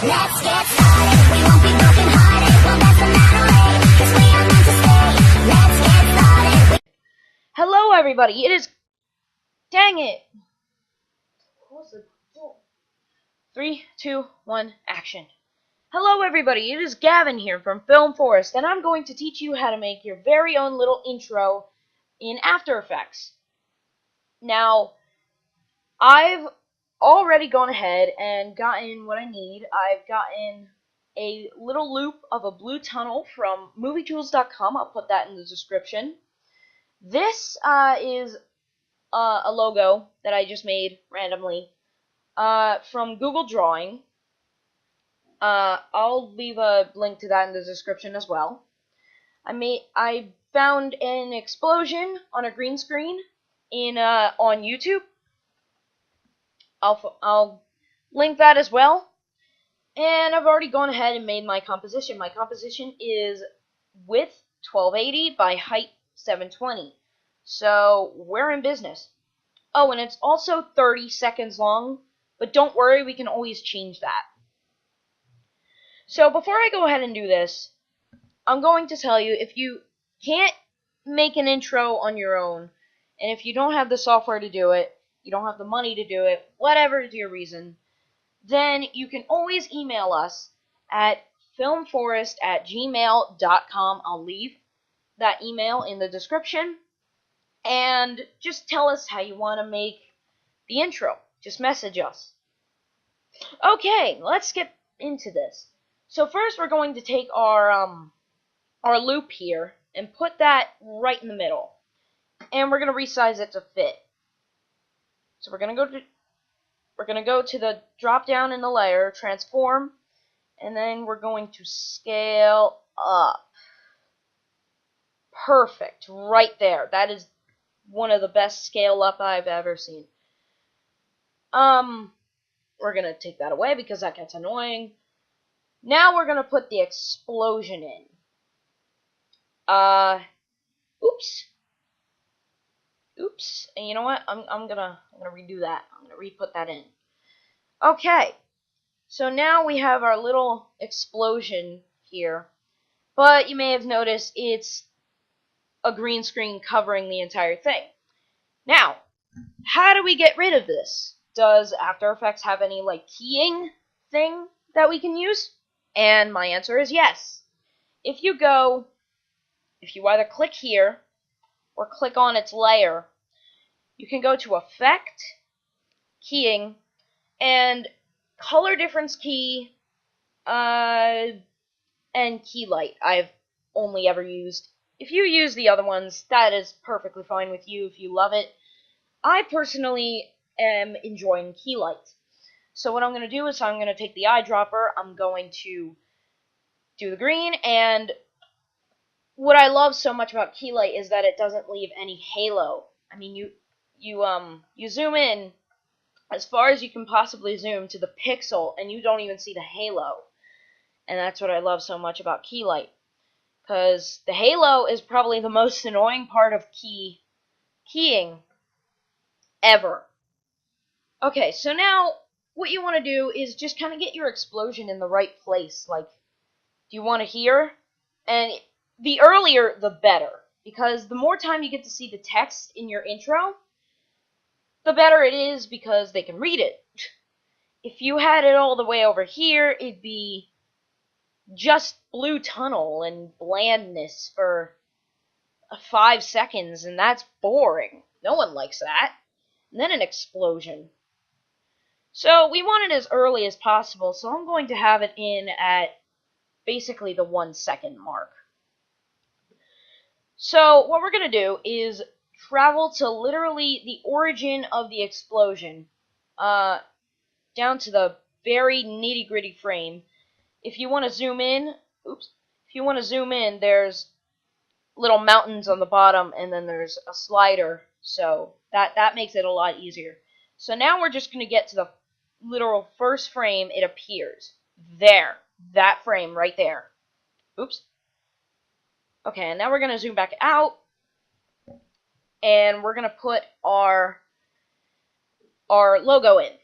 Let's get started. We won't be broken hearted. Well, that's the matter, 'cause we are meant to stay. Let's get started. Hello, everybody. It is. Dang it. Close the door. 3, 2, 1, action. Hello, everybody. It is Gavin here from Film Forest, and I'm going to teach you how to make your very own little intro in After Effects. Now, I've already gone ahead and gotten what I need. I've gotten a little loop of a blue tunnel from movietools.com. I'll put that in the description. This is a logo that I just made randomly from Google Drawing. I'll leave a link to that in the description as well. I found an explosion on a green screen on YouTube. I'll link that as well. And I've already gone ahead and made my composition. My composition is width 1280 by height 720. So we're in business. Oh, and it's also 30 seconds long, but don't worry, we can always change that. So before I go ahead and do this, I'm going to tell you, if you can't make an intro on your own, and if you don't have the software to do it, you don't have the money to do it, whatever is your reason, then you can always email us at filmforest@gmail.com. I'll leave that email in the description. And just tell us how you want to make the intro. Just message us. Okay, let's get into this. So first we're going to take our loop here and put that right in the middle. And we're going to resize it to fit. So we're going to go to the drop down in the layer, transform, and then we're going to scale up. Perfect, right there. That is one of the best scale up I've ever seen. We're going to take that away because that gets annoying. Now we're going to put the explosion in. Oops. And you know what? I'm gonna redo that. I'm gonna re-put that in. Okay. So now we have our little explosion here. But you may have noticed it's a green screen covering the entire thing. Now, how do we get rid of this? Does After Effects have any keying thing that we can use? And my answer is yes. If you either click here or click on its layer, you can go to Effect, Keying, and Color Difference Key, and Key Light I've only ever used. If you use the other ones, that is perfectly fine with you if you love it. I personally am enjoying Key Light. So what I'm going to do is I'm going to take the eyedropper, I'm going to do the green, and what I love so much about Key Light is that it doesn't leave any halo. I mean, you zoom in as far as you can possibly zoom to the pixel, and you don't even see the halo. And that's what I love so much about Key Light, because the halo is probably the most annoying part of keying ever. Okay, so now what you want to do is just kind of get your explosion in the right place. Do you want it here? And the earlier, the better, because the more time you get to see the text in your intro, the better it is, because they can read it. If you had it all the way over here, it'd be just blue tunnel and blandness for 5 seconds, and that's boring. No one likes that. And then an explosion. So we want it as early as possible, so I'm going to have it in at basically the 1 second mark. So what we're going to do is travel to literally the origin of the explosion, down to the very nitty-gritty frame. If you want to zoom in, there's little mountains on the bottom, and then there's a slider, so that makes it a lot easier. So now we're just going to get to the literal first frame it appears. There. That frame right there. Oops. Okay, and now we're going to zoom back out, and we're going to put our logo in.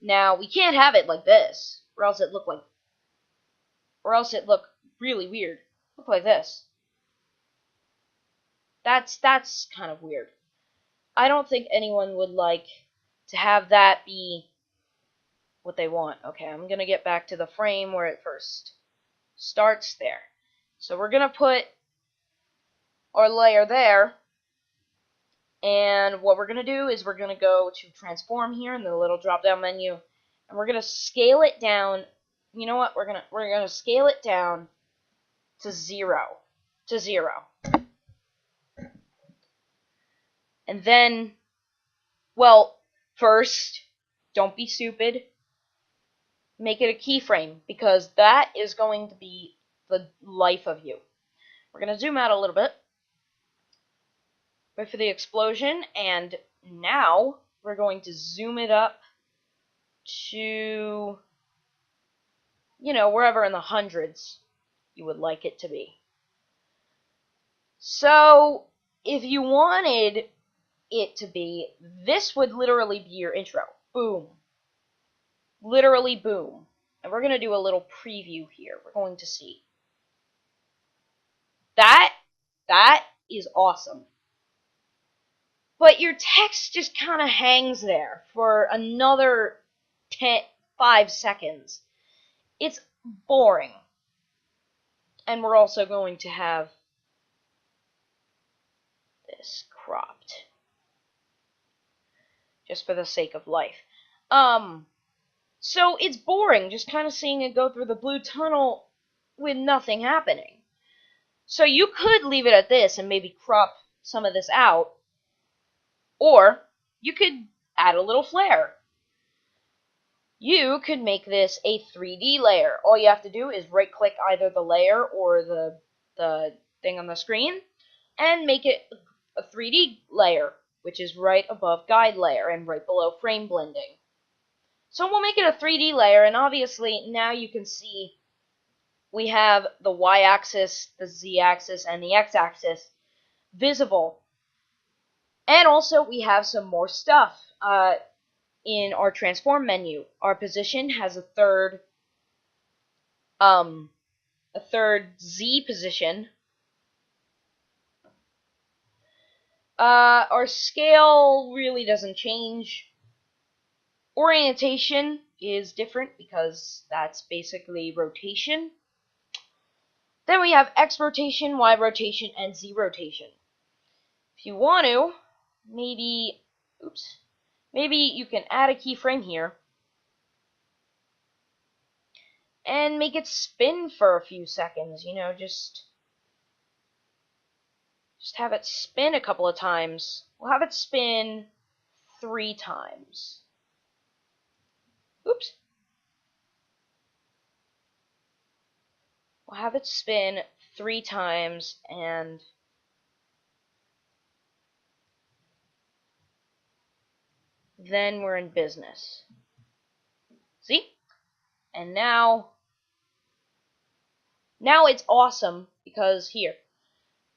Now, we can't have it like this. or else it look really weird. Look like this. That's kind of weird. I don't think anyone would like to have that be what they want. Okay, I'm gonna get back to the frame where it first starts there. So we're gonna put our layer there, and what we're gonna do is we're gonna go to transform here in the little drop down menu, and we're gonna scale it down. You know what? We're gonna scale it down to 0. And then, well, first, don't be stupid. Make it a keyframe, because that is going to be the life of you. We're going to zoom out a little bit. Wait for the explosion, and now we're going to zoom it up to, wherever in the hundreds you would like it to be. So, if you wanted it to be, this would literally be your intro. Boom. Literally boom. And we're going to do a little preview here. We're going to see. That is awesome. But your text just kind of hangs there for another 5 seconds. It's boring. And we're also going to have this cropped. Just for the sake of life. So it's boring just kind of seeing it go through the blue tunnel with nothing happening. So you could leave it at this and maybe crop some of this out. Or you could add a little flare. You could make this a 3D layer. All you have to do is right click either the layer or the thing on the screen and make it a 3D layer, which is right above guide layer and right below frame blending. So we'll make it a 3D layer, and obviously now you can see we have the y-axis, the z-axis, and the x-axis visible. And also we have some more stuff in our transform menu. Our position has a third Z position. Our scale really doesn't change. Orientation is different because that's basically rotation. Then we have X rotation, Y rotation, and Z rotation. If you want to, maybe you can add a keyframe here and make it spin for a few seconds, just have it spin a couple of times. We'll have it spin 3 times. Oops. We'll have it spin 3 times, and then we're in business. See? And now it's awesome because here.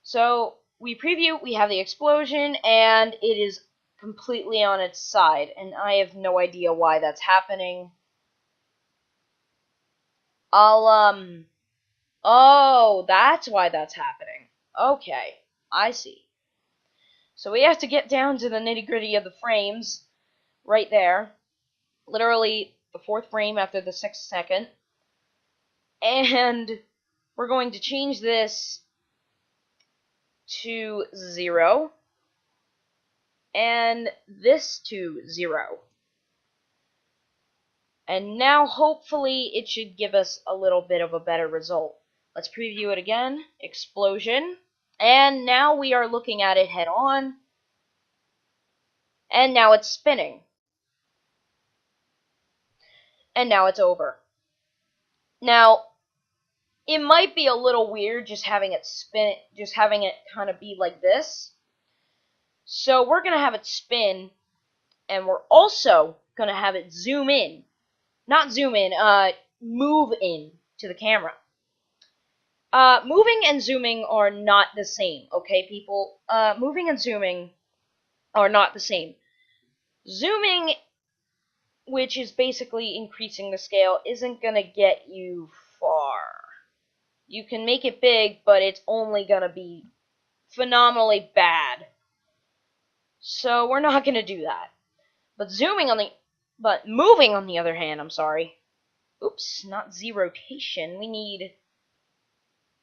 So we preview, we have the explosion, and it is completely on its side, and I have no idea why that's happening. Oh, that's why that's happening. Okay, I see. So we have to get down to the nitty-gritty of the frames right there. Literally the 4th frame after the 6th second. And we're going to change this to 0. And this to 0. And now hopefully it should give us a little bit of a better result. Let's preview it again. Explosion. And now we are looking at it head on. And now it's spinning. And now it's over. Now, it might be a little weird just having it spin, just having it kind of be like this. So we're going to have it spin, and we're also going to have it zoom in. Not zoom in, move in to the camera. Moving and zooming are not the same, okay, people? Moving and zooming are not the same. Zooming which is basically increasing the scale, isn't gonna get you far. You can make it big, but it's only gonna be phenomenally bad. So we're not gonna do that. But moving on the other hand, I'm sorry. Oops, not Z rotation. We need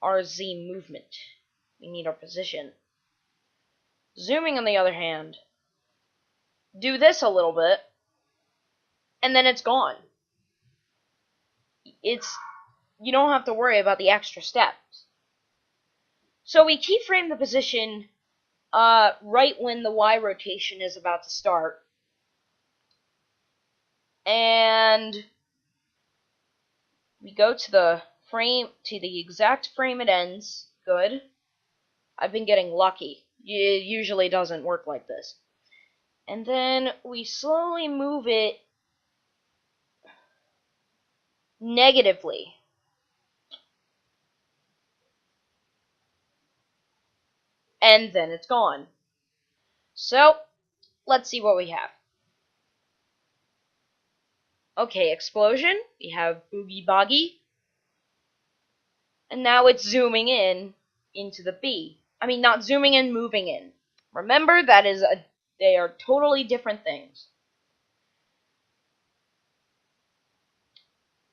our Z movement. We need our position. Zooming on the other hand, do this a little bit, and then it's gone. You don't have to worry about the extra steps. So we keyframe the position right when the Y rotation is about to start. And we go to the exact frame it ends. Good. I've been getting lucky. It usually doesn't work like this. And then we slowly move it negatively. And then it's gone. So, let's see what we have. Okay, explosion. We have Boogie Boggy. And now it's zooming in into the B. I mean, not zooming in, moving in. Remember, they are totally different things.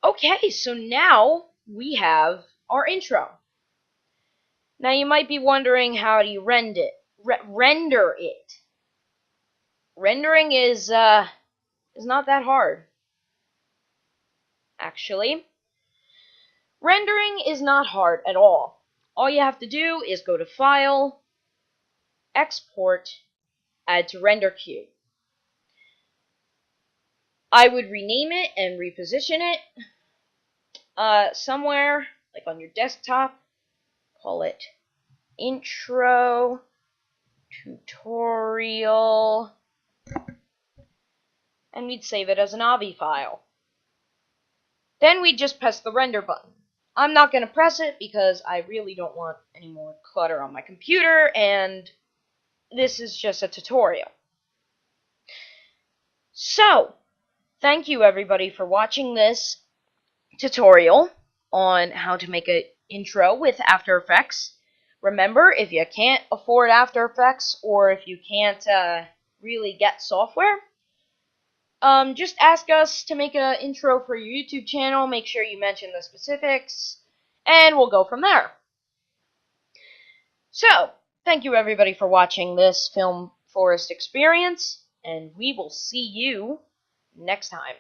Okay, so now we have our intro. Now you might be wondering, how do you render it? Rendering is not that hard. Actually, rendering is not hard at all. All you have to do is go to File, Export, Add to Render Queue. I would rename it and reposition it somewhere, like on your desktop. Call it Intro Tutorial, and we'd save it as an AVI file. Then we'd just press the render button. I'm not going to press it because I really don't want any more clutter on my computer, and this is just a tutorial. So, thank you everybody for watching this tutorial on how to make an intro with After Effects. Remember, if you can't afford After Effects, or if you can't really get software, just ask us to make an intro for your YouTube channel. Make sure you mention the specifics, and we'll go from there. So, thank you everybody for watching this Film Forest experience, and we will see you next time.